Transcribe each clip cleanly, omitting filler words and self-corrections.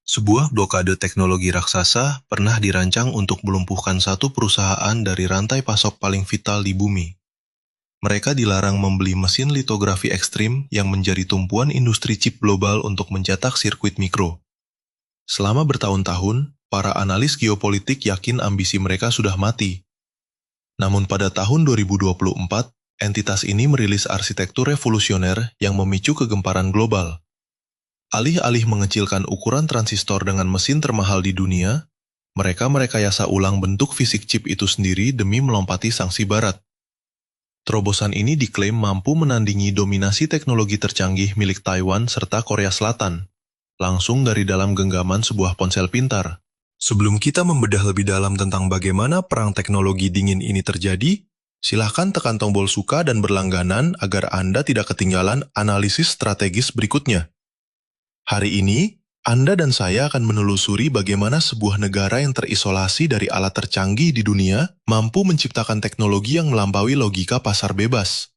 Sebuah blokade teknologi raksasa pernah dirancang untuk melumpuhkan satu perusahaan dari rantai pasok paling vital di bumi. Mereka dilarang membeli mesin litografi ekstrim yang menjadi tumpuan industri chip global untuk mencetak sirkuit mikro. Selama bertahun-tahun, para analis geopolitik yakin ambisi mereka sudah mati. Namun pada tahun 2024, entitas ini merilis arsitektur revolusioner yang memicu kegemparan global. Alih-alih mengecilkan ukuran transistor dengan mesin termahal di dunia, mereka merekayasa ulang bentuk fisik chip itu sendiri demi melompati sanksi barat. Terobosan ini diklaim mampu menandingi dominasi teknologi tercanggih milik Taiwan serta Korea Selatan, langsung dari dalam genggaman sebuah ponsel pintar. Sebelum kita membedah lebih dalam tentang bagaimana perang teknologi dingin ini terjadi, silahkan tekan tombol suka dan berlangganan agar Anda tidak ketinggalan analisis strategis berikutnya. Hari ini, Anda dan saya akan menelusuri bagaimana sebuah negara yang terisolasi dari alat tercanggih di dunia mampu menciptakan teknologi yang melampaui logika pasar bebas.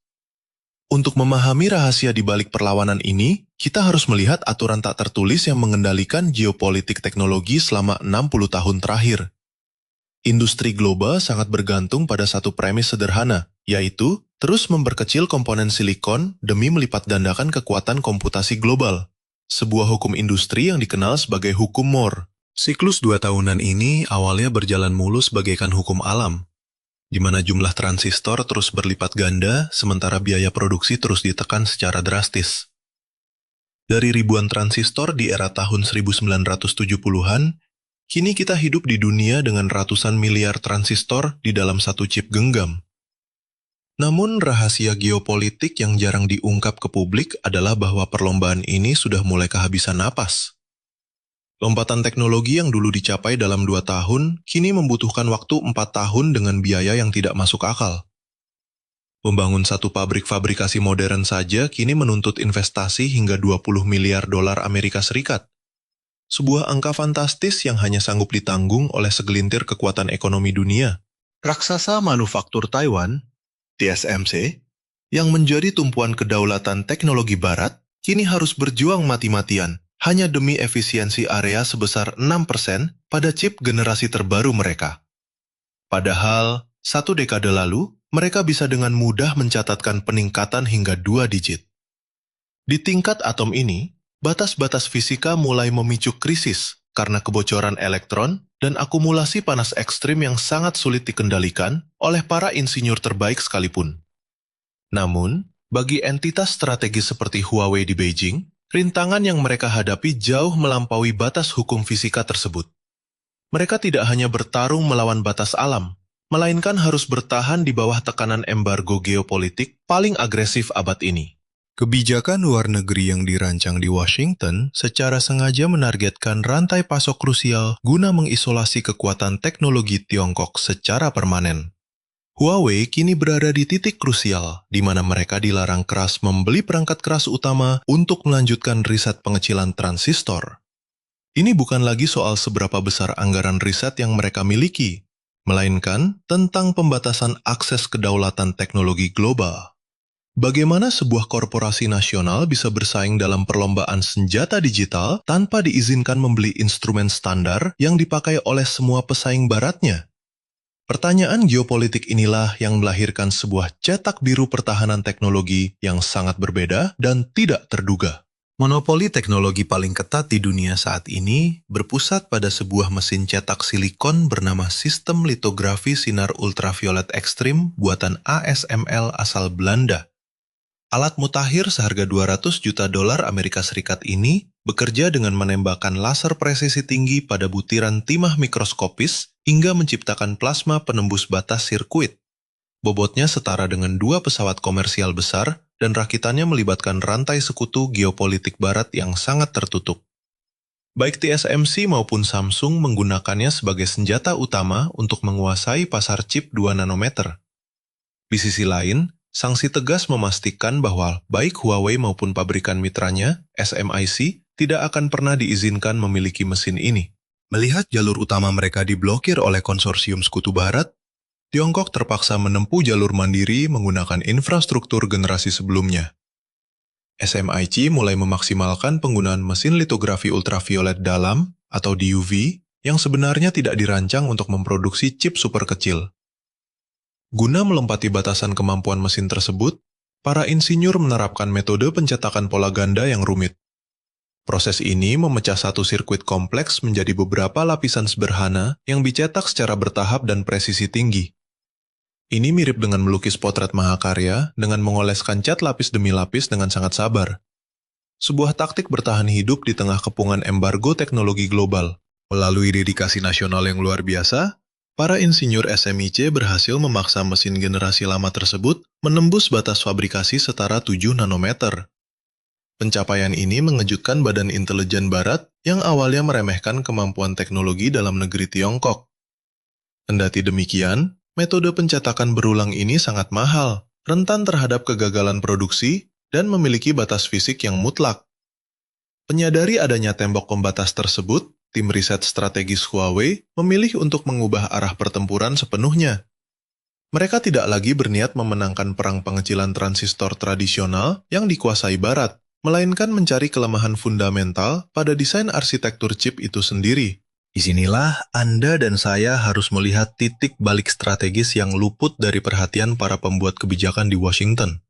Untuk memahami rahasia di balik perlawanan ini, kita harus melihat aturan tak tertulis yang mengendalikan geopolitik teknologi selama 60 tahun terakhir. Industri global sangat bergantung pada satu premis sederhana, yaitu terus memperkecil komponen silikon demi melipat gandakan kekuatan komputasi global. Sebuah hukum industri yang dikenal sebagai hukum Moore. Siklus 2 tahunan ini awalnya berjalan mulus bagaikan hukum alam, di mana jumlah transistor terus berlipat ganda, sementara biaya produksi terus ditekan secara drastis. Dari ribuan transistor di era tahun 1970-an, kini kita hidup di dunia dengan ratusan miliar transistor di dalam satu chip genggam. Namun rahasia geopolitik yang jarang diungkap ke publik adalah bahwa perlombaan ini sudah mulai kehabisan napas. Lompatan teknologi yang dulu dicapai dalam 2 tahun, kini membutuhkan waktu 4 tahun dengan biaya yang tidak masuk akal. Membangun satu pabrik fabrikasi modern saja kini menuntut investasi hingga 20 miliar dolar Amerika Serikat. Sebuah angka fantastis yang hanya sanggup ditanggung oleh segelintir kekuatan ekonomi dunia. Raksasa manufaktur Taiwan, TSMC, yang menjadi tumpuan kedaulatan teknologi barat, kini harus berjuang mati-matian hanya demi efisiensi area sebesar 6% pada chip generasi terbaru mereka. Padahal, 1 dekade lalu, mereka bisa dengan mudah mencatatkan peningkatan hingga 2 digit. Di tingkat atom ini, batas-batas fisika mulai memicu krisis karena kebocoran elektron dan akumulasi panas ekstrim yang sangat sulit dikendalikan oleh para insinyur terbaik sekalipun. Namun, bagi entitas strategis seperti Huawei di Beijing, rintangan yang mereka hadapi jauh melampaui batas hukum fisika tersebut. Mereka tidak hanya bertarung melawan batas alam, melainkan harus bertahan di bawah tekanan embargo geopolitik paling agresif abad ini. Kebijakan luar negeri yang dirancang di Washington secara sengaja menargetkan rantai pasok krusial guna mengisolasi kekuatan teknologi Tiongkok secara permanen. Huawei kini berada di titik krusial, di mana mereka dilarang keras membeli perangkat keras utama untuk melanjutkan riset pengecilan transistor. Ini bukan lagi soal seberapa besar anggaran riset yang mereka miliki, melainkan tentang pembatasan akses kedaulatan teknologi global. Bagaimana sebuah korporasi nasional bisa bersaing dalam perlombaan senjata digital tanpa diizinkan membeli instrumen standar yang dipakai oleh semua pesaing baratnya? Pertanyaan geopolitik inilah yang melahirkan sebuah cetak biru pertahanan teknologi yang sangat berbeda dan tidak terduga. Monopoli teknologi paling ketat di dunia saat ini berpusat pada sebuah mesin cetak silikon bernama Sistem Litografi Sinar Ultraviolet Ekstrim buatan ASML asal Belanda. Alat mutakhir seharga 200 juta dolar Amerika Serikat ini bekerja dengan menembakkan laser presisi tinggi pada butiran timah mikroskopis hingga menciptakan plasma penembus batas sirkuit. Bobotnya setara dengan 2 pesawat komersial besar dan rakitannya melibatkan rantai sekutu geopolitik barat yang sangat tertutup. Baik TSMC maupun Samsung menggunakannya sebagai senjata utama untuk menguasai pasar chip 2 nanometer. Di sisi lain, sanksi tegas memastikan bahwa baik Huawei maupun pabrikan mitranya, SMIC, tidak akan pernah diizinkan memiliki mesin ini. Melihat jalur utama mereka diblokir oleh konsorsium sekutu barat, Tiongkok terpaksa menempuh jalur mandiri menggunakan infrastruktur generasi sebelumnya. SMIC mulai memaksimalkan penggunaan mesin litografi ultraviolet dalam atau DUV, yang sebenarnya tidak dirancang untuk memproduksi chip super kecil. Guna melompati batasan kemampuan mesin tersebut, para insinyur menerapkan metode pencetakan pola ganda yang rumit. Proses ini memecah satu sirkuit kompleks menjadi beberapa lapisan sederhana yang dicetak secara bertahap dan presisi tinggi. Ini mirip dengan melukis potret mahakarya dengan mengoleskan cat lapis demi lapis dengan sangat sabar. Sebuah taktik bertahan hidup di tengah kepungan embargo teknologi global. Melalui dedikasi nasional yang luar biasa, para insinyur SMIC berhasil memaksa mesin generasi lama tersebut menembus batas fabrikasi setara 7 nanometer. Pencapaian ini mengejutkan Badan Intelijen Barat yang awalnya meremehkan kemampuan teknologi dalam negeri Tiongkok. Kendati demikian, metode pencetakan berulang ini sangat mahal, rentan terhadap kegagalan produksi, dan memiliki batas fisik yang mutlak. Menyadari adanya tembok pembatas tersebut, tim riset strategis Huawei memilih untuk mengubah arah pertempuran sepenuhnya. Mereka tidak lagi berniat memenangkan perang pengecilan transistor tradisional yang dikuasai Barat, melainkan mencari kelemahan fundamental pada desain arsitektur chip itu sendiri. Disinilah Anda dan saya harus melihat titik balik strategis yang luput dari perhatian para pembuat kebijakan di Washington.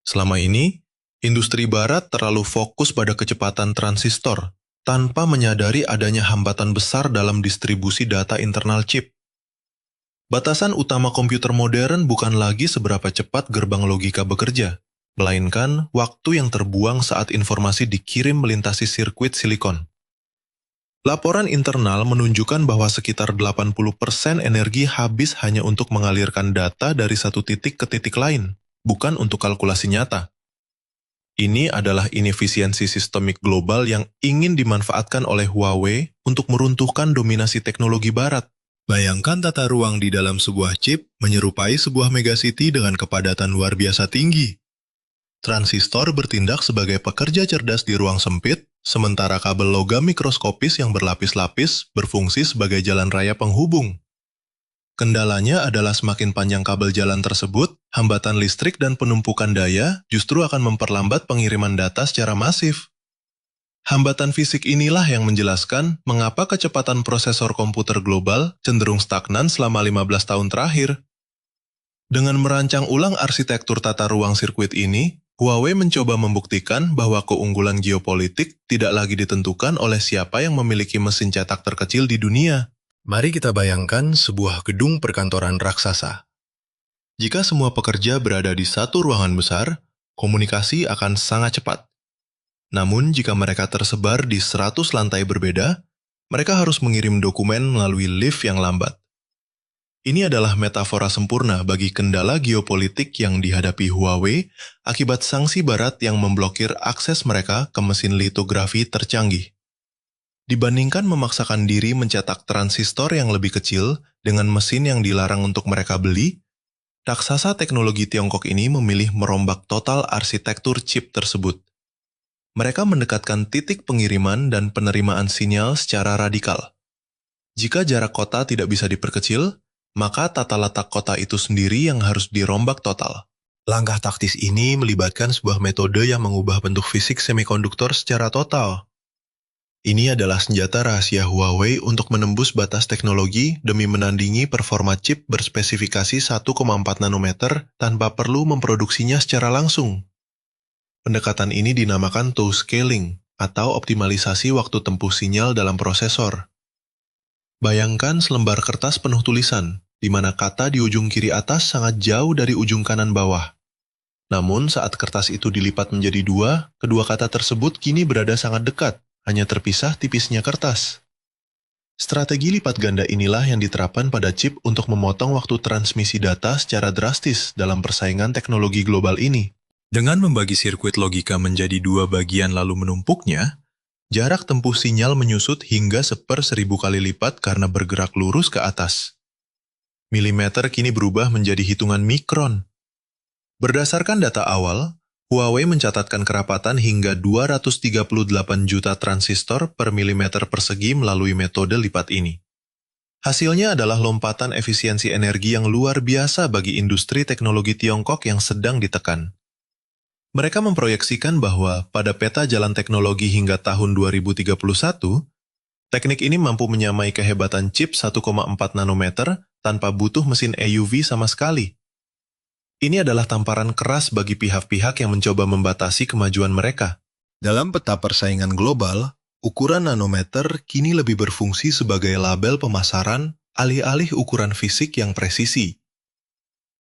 Selama ini, industri Barat terlalu fokus pada kecepatan transistor, tanpa menyadari adanya hambatan besar dalam distribusi data internal chip. Batasan utama komputer modern bukan lagi seberapa cepat gerbang logika bekerja, melainkan waktu yang terbuang saat informasi dikirim melintasi sirkuit silikon. Laporan internal menunjukkan bahwa sekitar 80% energi habis hanya untuk mengalirkan data dari satu titik ke titik lain, bukan untuk kalkulasi nyata. Ini adalah inefisiensi sistemik global yang ingin dimanfaatkan oleh Huawei untuk meruntuhkan dominasi teknologi Barat. Bayangkan tata ruang di dalam sebuah chip menyerupai sebuah megacity dengan kepadatan luar biasa tinggi. Transistor bertindak sebagai pekerja cerdas di ruang sempit, sementara kabel logam mikroskopis yang berlapis-lapis berfungsi sebagai jalan raya penghubung. Kendalanya adalah semakin panjang kabel jalan tersebut, hambatan listrik dan penumpukan daya justru akan memperlambat pengiriman data secara masif. Hambatan fisik inilah yang menjelaskan mengapa kecepatan prosesor komputer global cenderung stagnan selama 15 tahun terakhir. Dengan merancang ulang arsitektur tata ruang sirkuit ini, Huawei mencoba membuktikan bahwa keunggulan geopolitik tidak lagi ditentukan oleh siapa yang memiliki mesin cetak terkecil di dunia. Mari kita bayangkan sebuah gedung perkantoran raksasa. Jika semua pekerja berada di satu ruangan besar, komunikasi akan sangat cepat. Namun jika mereka tersebar di 100 lantai berbeda, mereka harus mengirim dokumen melalui lift yang lambat. Ini adalah metafora sempurna bagi kendala geopolitik yang dihadapi Huawei akibat sanksi Barat yang memblokir akses mereka ke mesin litografi tercanggih. Dibandingkan memaksakan diri mencetak transistor yang lebih kecil dengan mesin yang dilarang untuk mereka beli, raksasa teknologi Tiongkok ini memilih merombak total arsitektur chip tersebut. Mereka mendekatkan titik pengiriman dan penerimaan sinyal secara radikal. Jika jarak kota tidak bisa diperkecil, maka tata letak kota itu sendiri yang harus dirombak total. Langkah taktis ini melibatkan sebuah metode yang mengubah bentuk fisik semikonduktor secara total. Ini adalah senjata rahasia Huawei untuk menembus batas teknologi demi menandingi performa chip berspesifikasi 1,4 nanometer tanpa perlu memproduksinya secara langsung. Pendekatan ini dinamakan toe scaling atau optimalisasi waktu tempuh sinyal dalam prosesor. Bayangkan selembar kertas penuh tulisan, di mana kata di ujung kiri atas sangat jauh dari ujung kanan bawah. Namun saat kertas itu dilipat menjadi dua, kedua kata tersebut kini berada sangat dekat, hanya terpisah tipisnya kertas. Strategi lipat ganda inilah yang diterapkan pada chip untuk memotong waktu transmisi data secara drastis dalam persaingan teknologi global ini. Dengan membagi sirkuit logika menjadi dua bagian lalu menumpuknya, jarak tempuh sinyal menyusut hingga 1/1000 kali lipat karena bergerak lurus ke atas. Milimeter kini berubah menjadi hitungan mikron. Berdasarkan data awal, Huawei mencatatkan kerapatan hingga 238 juta transistor per milimeter persegi melalui metode lipat ini. Hasilnya adalah lompatan efisiensi energi yang luar biasa bagi industri teknologi Tiongkok yang sedang ditekan. Mereka memproyeksikan bahwa pada peta jalan teknologi hingga tahun 2031, Teknik ini mampu menyamai kehebatan chip 1,4 nanometer tanpa butuh mesin EUV sama sekali. Ini adalah tamparan keras bagi pihak-pihak yang mencoba membatasi kemajuan mereka. Dalam peta persaingan global, ukuran nanometer kini lebih berfungsi sebagai label pemasaran alih-alih ukuran fisik yang presisi.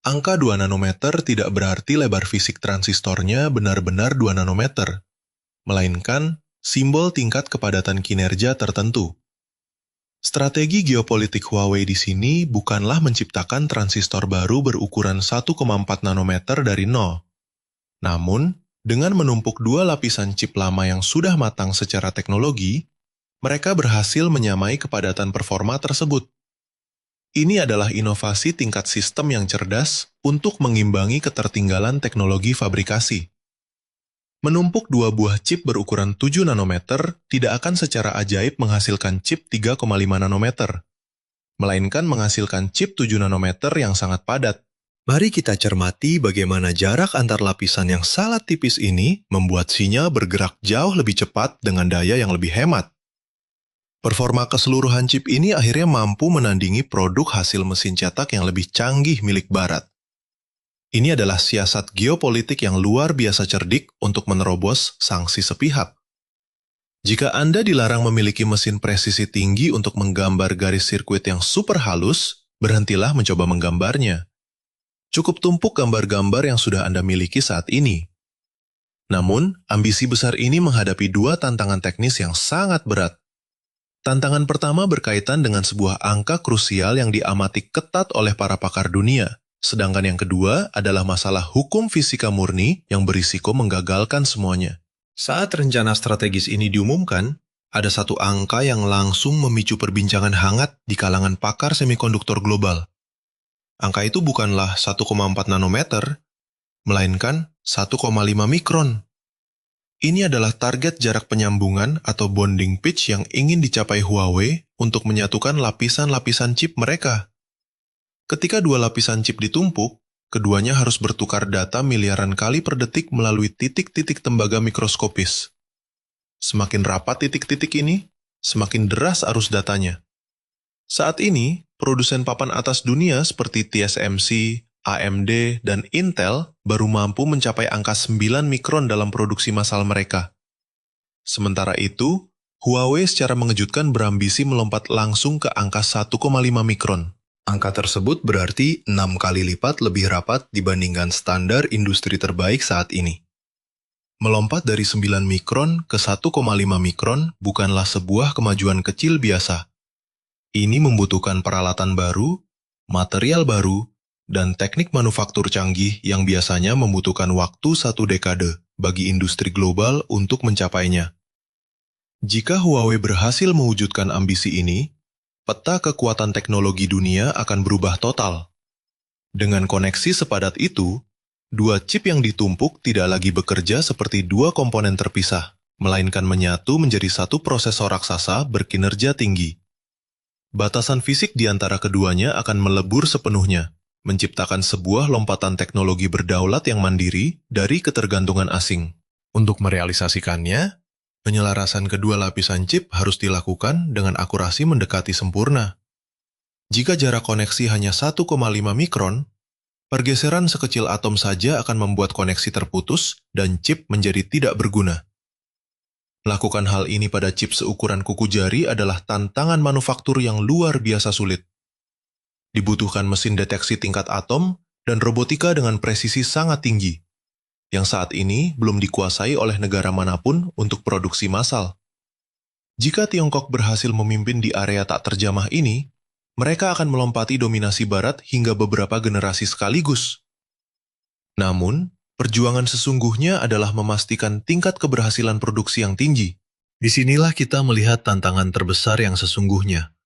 Angka 2 nanometer tidak berarti lebar fisik transistornya benar-benar 2 nanometer, melainkan simbol tingkat kepadatan kinerja tertentu. Strategi geopolitik Huawei di sini bukanlah menciptakan transistor baru berukuran 1,4 nanometer dari nol. Namun, dengan menumpuk dua lapisan chip lama yang sudah matang secara teknologi, mereka berhasil menyamai kepadatan performa tersebut. Ini adalah inovasi tingkat sistem yang cerdas untuk mengimbangi ketertinggalan teknologi fabrikasi. Menumpuk dua buah chip berukuran 7 nanometer tidak akan secara ajaib menghasilkan chip 3,5 nanometer, melainkan menghasilkan chip 7 nanometer yang sangat padat. Mari kita cermati bagaimana jarak antar lapisan yang sangat tipis ini membuat sinyal bergerak jauh lebih cepat dengan daya yang lebih hemat. Performa keseluruhan chip ini akhirnya mampu menandingi produk hasil mesin cetak yang lebih canggih milik Barat. Ini adalah siasat geopolitik yang luar biasa cerdik untuk menerobos sanksi sepihak. Jika Anda dilarang memiliki mesin presisi tinggi untuk menggambar garis sirkuit yang super halus, berhentilah mencoba menggambarnya. Cukup tumpuk gambar-gambar yang sudah Anda miliki saat ini. Namun, ambisi besar ini menghadapi dua tantangan teknis yang sangat berat. Tantangan pertama berkaitan dengan sebuah angka krusial yang diamati ketat oleh para pakar dunia. Sedangkan yang kedua adalah masalah hukum fisika murni yang berisiko menggagalkan semuanya. Saat rencana strategis ini diumumkan, ada satu angka yang langsung memicu perbincangan hangat di kalangan pakar semikonduktor global. Angka itu bukanlah 1,4 nanometer, melainkan 1,5 mikron. Ini adalah target jarak penyambungan atau bonding pitch yang ingin dicapai Huawei untuk menyatukan lapisan-lapisan chip mereka. Ketika dua lapisan chip ditumpuk, keduanya harus bertukar data miliaran kali per detik melalui titik-titik tembaga mikroskopis. Semakin rapat titik-titik ini, semakin deras arus datanya. Saat ini, produsen papan atas dunia seperti TSMC, AMD, dan Intel baru mampu mencapai angka 9 mikron dalam produksi massal mereka. Sementara itu, Huawei secara mengejutkan berambisi melompat langsung ke angka 1,5 mikron. Angka tersebut berarti 6 kali lipat lebih rapat dibandingkan standar industri terbaik saat ini. Melompat dari 9 mikron ke 1,5 mikron bukanlah sebuah kemajuan kecil biasa. Ini membutuhkan peralatan baru, material baru, dan teknik manufaktur canggih yang biasanya membutuhkan waktu 1 dekade bagi industri global untuk mencapainya. Jika Huawei berhasil mewujudkan ambisi ini, peta kekuatan teknologi dunia akan berubah total. Dengan koneksi sepadat itu, dua chip yang ditumpuk tidak lagi bekerja seperti dua komponen terpisah, melainkan menyatu menjadi satu prosesor raksasa berkinerja tinggi. Batasan fisik di antara keduanya akan melebur sepenuhnya, menciptakan sebuah lompatan teknologi berdaulat yang mandiri dari ketergantungan asing. Untuk merealisasikannya, penyelarasan kedua lapisan chip harus dilakukan dengan akurasi mendekati sempurna. Jika jarak koneksi hanya 1,5 mikron, pergeseran sekecil atom saja akan membuat koneksi terputus dan chip menjadi tidak berguna. Lakukan hal ini pada chip seukuran kuku jari adalah tantangan manufaktur yang luar biasa sulit. Dibutuhkan mesin deteksi tingkat atom dan robotika dengan presisi sangat tinggi, yang saat ini belum dikuasai oleh negara manapun untuk produksi massal. Jika Tiongkok berhasil memimpin di area tak terjamah ini, mereka akan melompati dominasi Barat hingga beberapa generasi sekaligus. Namun, perjuangan sesungguhnya adalah memastikan tingkat keberhasilan produksi yang tinggi. Disinilah kita melihat tantangan terbesar yang sesungguhnya,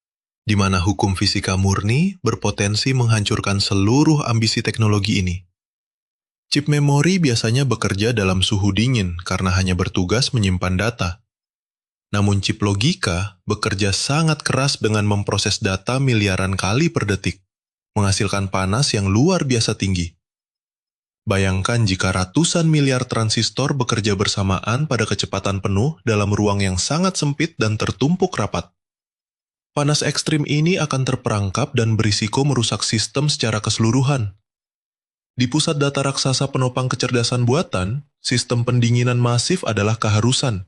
di mana hukum fisika murni berpotensi menghancurkan seluruh ambisi teknologi ini. Chip memori biasanya bekerja dalam suhu dingin karena hanya bertugas menyimpan data. Namun chip logika bekerja sangat keras dengan memproses data miliaran kali per detik, menghasilkan panas yang luar biasa tinggi. Bayangkan jika ratusan miliar transistor bekerja bersamaan pada kecepatan penuh dalam ruang yang sangat sempit dan tertumpuk rapat. Panas ekstrim ini akan terperangkap dan berisiko merusak sistem secara keseluruhan. Di pusat data raksasa penopang kecerdasan buatan, sistem pendinginan masif adalah keharusan,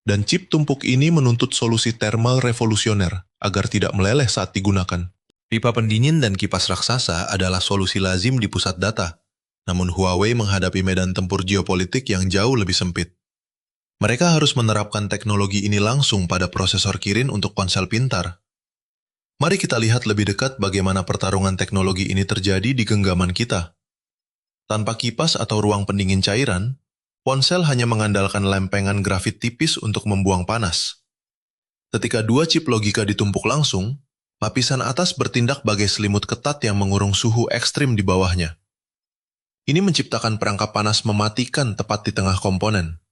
dan chip tumpuk ini menuntut solusi thermal revolusioner agar tidak meleleh saat digunakan. Pipa pendingin dan kipas raksasa adalah solusi lazim di pusat data, namun Huawei menghadapi medan tempur geopolitik yang jauh lebih sempit. Mereka harus menerapkan teknologi ini langsung pada prosesor Kirin untuk ponsel pintar. Mari kita lihat lebih dekat bagaimana pertarungan teknologi ini terjadi di genggaman kita. Tanpa kipas atau ruang pendingin cairan, ponsel hanya mengandalkan lempengan grafit tipis untuk membuang panas. Ketika dua chip logika ditumpuk langsung, lapisan atas bertindak bagai selimut ketat yang mengurung suhu ekstrim di bawahnya. Ini menciptakan perangkap panas mematikan tepat di tengah komponen.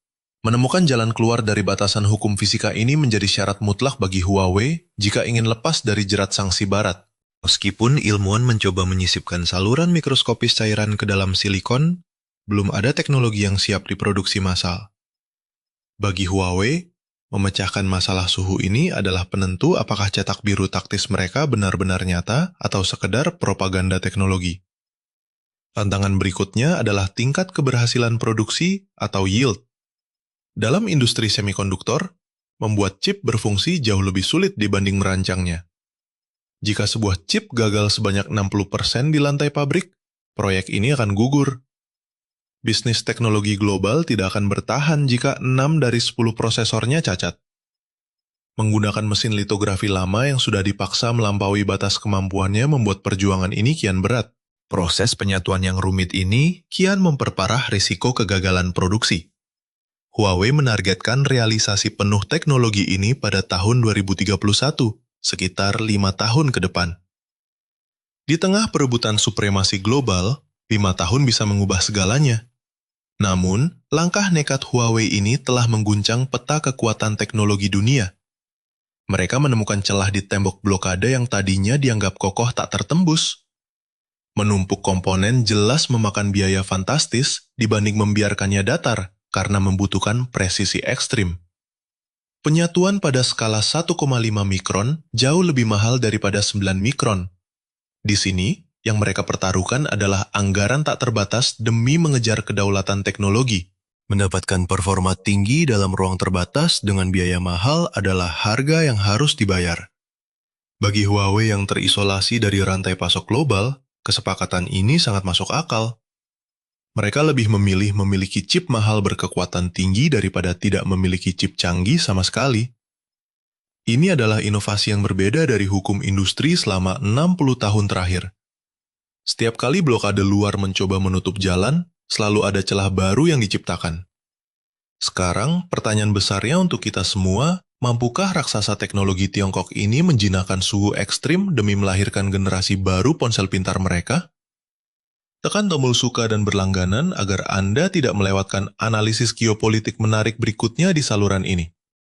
Menemukan jalan keluar dari batasan hukum fisika ini menjadi syarat mutlak bagi Huawei jika ingin lepas dari jerat sanksi barat. Meskipun ilmuwan mencoba menyisipkan saluran mikroskopis cairan ke dalam silikon, belum ada teknologi yang siap diproduksi massal. Bagi Huawei, memecahkan masalah suhu ini adalah penentu apakah cetak biru taktis mereka benar-benar nyata atau sekedar propaganda teknologi. Tantangan berikutnya adalah tingkat keberhasilan produksi atau yield. Dalam industri semikonduktor, membuat chip berfungsi jauh lebih sulit dibanding merancangnya. Jika sebuah chip gagal sebanyak 60% di lantai pabrik, proyek ini akan gugur. Bisnis teknologi global tidak akan bertahan jika 6 dari 10 prosesornya cacat. Menggunakan mesin litografi lama yang sudah dipaksa melampaui batas kemampuannya membuat perjuangan ini kian berat. Proses penyatuan yang rumit ini kian memperparah risiko kegagalan produksi. Huawei menargetkan realisasi penuh teknologi ini pada tahun 2031. Sekitar 5 tahun ke depan. Di tengah perebutan supremasi global, 5 tahun bisa mengubah segalanya. Namun, langkah nekat Huawei ini telah mengguncang peta kekuatan teknologi dunia. Mereka menemukan celah di tembok blokade yang tadinya dianggap kokoh tak tertembus. Menumpuk komponen jelas memakan biaya fantastis dibanding membiarkannya datar karena membutuhkan presisi ekstrim. Penyatuan pada skala 1,5 mikron jauh lebih mahal daripada 9 mikron. Di sini, yang mereka pertaruhkan adalah anggaran tak terbatas demi mengejar kedaulatan teknologi. Mendapatkan performa tinggi dalam ruang terbatas dengan biaya mahal adalah harga yang harus dibayar. Bagi Huawei yang terisolasi dari rantai pasok global, kesepakatan ini sangat masuk akal. Mereka lebih memilih memiliki chip mahal berkekuatan tinggi daripada tidak memiliki chip canggih sama sekali. Ini adalah inovasi yang berbeda dari hukum industri selama 60 tahun terakhir. Setiap kali blokade luar mencoba menutup jalan, selalu ada celah baru yang diciptakan. Sekarang, pertanyaan besarnya untuk kita semua, mampukah raksasa teknologi Tiongkok ini menjinakkan suhu ekstrim demi melahirkan generasi baru ponsel pintar mereka? Tekan tombol suka dan berlangganan agar Anda tidak melewatkan analisis geopolitik menarik berikutnya di saluran ini.